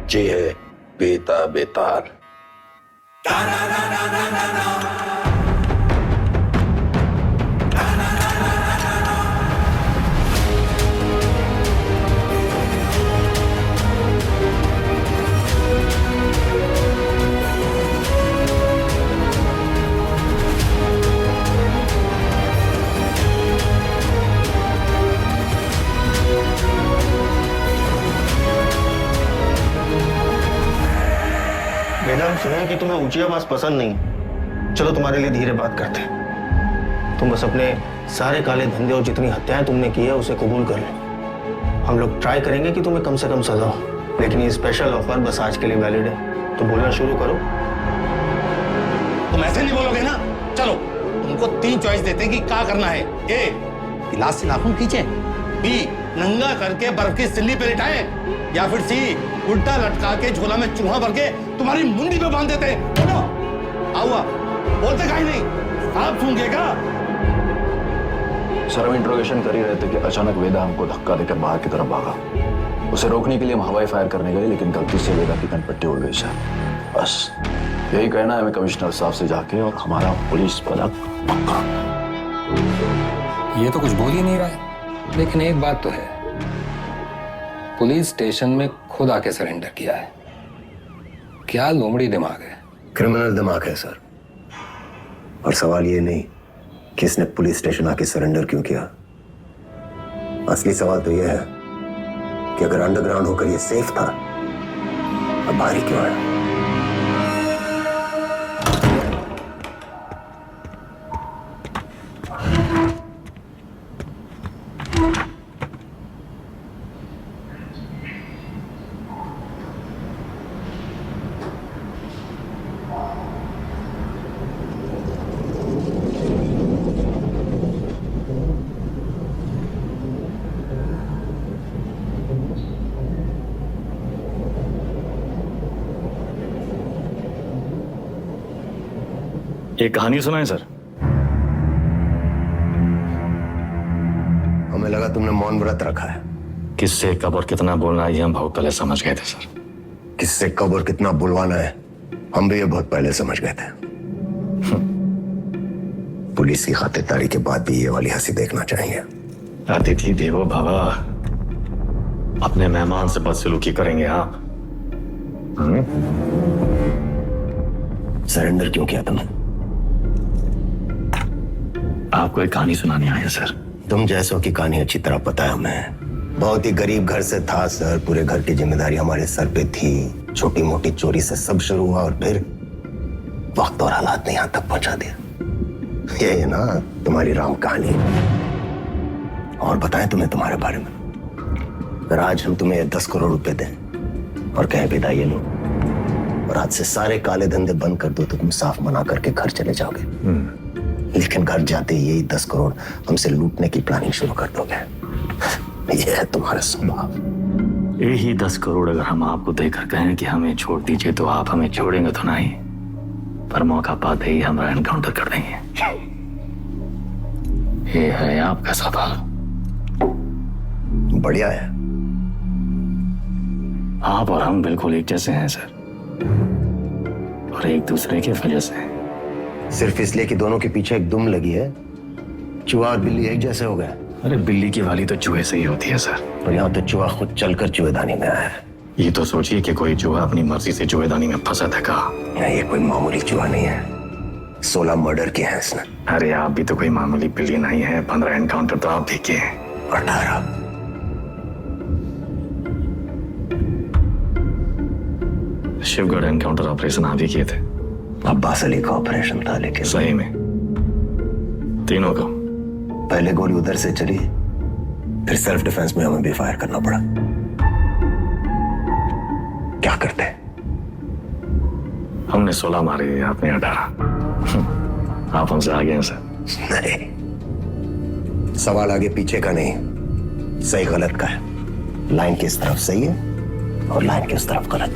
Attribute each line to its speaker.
Speaker 1: ये है बेता बेतार।
Speaker 2: मैडम सुना है कि तुम्हें ऊंची आवाज पसंद नहीं। चलो तुम्हारे लिए धीरे बात करते हैं। तुम बस अपने सारे काले धंधे और जितनी हत्याएं तुमने की है उसे कबूल कर लो। हम लोग ट्राई करेंगे कि तुम्हें कम से कम सजा हो, लेकिन ये स्पेशल ऑफर बस आज के लिए वैलिड है। तो बोलना शुरू करो।
Speaker 3: तुम ऐसे नहीं बोलोगे ना। चलो तुमको 3 चॉइस देते हैं कि क्या करना है। ए, गिलास से नाखून खींचे, बी, नंगा करके बर्फ की सिल्ली पे लिटाए, या फिर सी, उल्टा लटका के झोला में चूहा भर के तुम्हारी मुंडी पे बांध देते। बोलो, आओ बोलते काहे नहीं, आप सूंघेगा।
Speaker 4: सर हम इंट्रोगेशन कर ही रहे थे कि अचानक वेदा हमको धक्का देकर बाहर की तरफ भागा। उसे रोकने के लिए हम हवाई फायर करने गए, लेकिन गलती से वेदा की कनपट्टी उड़ गई सर। बस यही कहना है हमें कमिश्नर साहब से जाके, और हमारा पुलिस पदक पक्का।
Speaker 5: ये तो कुछ बोल ही नहीं रहा है, लेकिन एक बात तो है, पुलिस स्टेशन में खुद आके सरेंडर किया है। क्या लोमड़ी दिमाग है।
Speaker 6: क्रिमिनल दिमाग है सर। और सवाल ये नहीं कि इसने पुलिस स्टेशन आके सरेंडर क्यों किया। असली सवाल तो यह है कि अगर अंडरग्राउंड होकर ये सेफ था, अब बाहर ही क्यों आया।
Speaker 4: एक कहानी सुनाए सर।
Speaker 6: हमें लगा तुमने मौन व्रत रखा है।
Speaker 4: किससे कब और कितना बोलना है ये हम बहुत पहले समझ गए थे सर।
Speaker 6: किससे कब और कितना बुलवाना है हम भी ये बहुत पहले समझ गए थे। पुलिस की खातिरदारी के बाद भी ये वाली हंसी देखना चाहिए।
Speaker 4: अतिथि देवो भव, अपने मेहमान से बदसलूकी करेंगे आप।
Speaker 6: सरेंडर क्यों किया तुमने?
Speaker 4: आपको एक कहानी सुनानी आई है सर।
Speaker 6: तुम जैसों की कहानी अच्छी तरह पता है हमें। बहुत ही गरीब घर से था सर। पूरे घर की जिम्मेदारी हमारे सर पे थी। छोटी मोटी चोरी से सब शुरू हुआ और फिर वक्त और हालात ने यहां तक पहुंचा दिया। ये है ना तुम्हारी राम कहानी। और बताएं तुम्हें तुम्हारे बारे में। अगर आज हम तुम्हें 10 करोड़ रुपए दें और कहें विदा ये लो और आज से सारे काले धंधे बंद कर दो, तो तुम साफ मना करके घर चले जाओगे। लेकिन घर जाते ही यही 10 करोड़ हमसे लूटने की प्लानिंग शुरू कर दोगे। ये है तुम्हारा स्वभाव।
Speaker 4: यही 10 करोड़ अगर हम आपको देकर कहें कि हमें छोड़ दीजिए, तो आप हमें छोड़ेंगे तो नहीं, पर मौका पाते ही हमारा एनकाउंटर कर देंगे। ये है आपका स्वभाव।
Speaker 6: बढ़िया है।
Speaker 4: आप और हम बिल्कुल एक जैसे हैं सर, और एक दूसरे की वजह से।
Speaker 6: सिर्फ इसलिए कि दोनों के पीछे एक दुम लगी है, चूहा और बिल्ली एक जैसे हो गए।
Speaker 4: अरे बिल्ली की वाली तो चूहे से ही होती है सर।
Speaker 6: और यहाँ तो चूहा खुद चलकर चूहेदानी में आया है।
Speaker 4: ये तो सोचिए कि कोई चूहा अपनी मर्जी से चूहेदानी में फंसा था का।
Speaker 6: ये कोई मामूली चूहा नहीं है, 16 मर्डर किए हैं इसने।
Speaker 4: अरे आप भी तो कोई मामूली पिल्ली नहीं है, 15 एनकाउंटर तो आप भी किए हैं।
Speaker 6: 18।
Speaker 4: शिवगढ़ एनकाउंटर ऑपरेशन आप ही किए थे।
Speaker 6: अब्बास अली का ऑपरेशन था, लेकिन
Speaker 4: सही में तीनों का।
Speaker 6: पहले गोली उधर से चली, फिर सेल्फ डिफेंस में हमें भी फायर करना पड़ा। क्या करते?
Speaker 4: हमने 16 मारे, आपने 18। आप हमसे आगे हैं सर।
Speaker 6: नहीं, सवाल आगे पीछे का नहीं, सही गलत का है। लाइन किस तरफ सही है और लाइन किस तरफ गलत।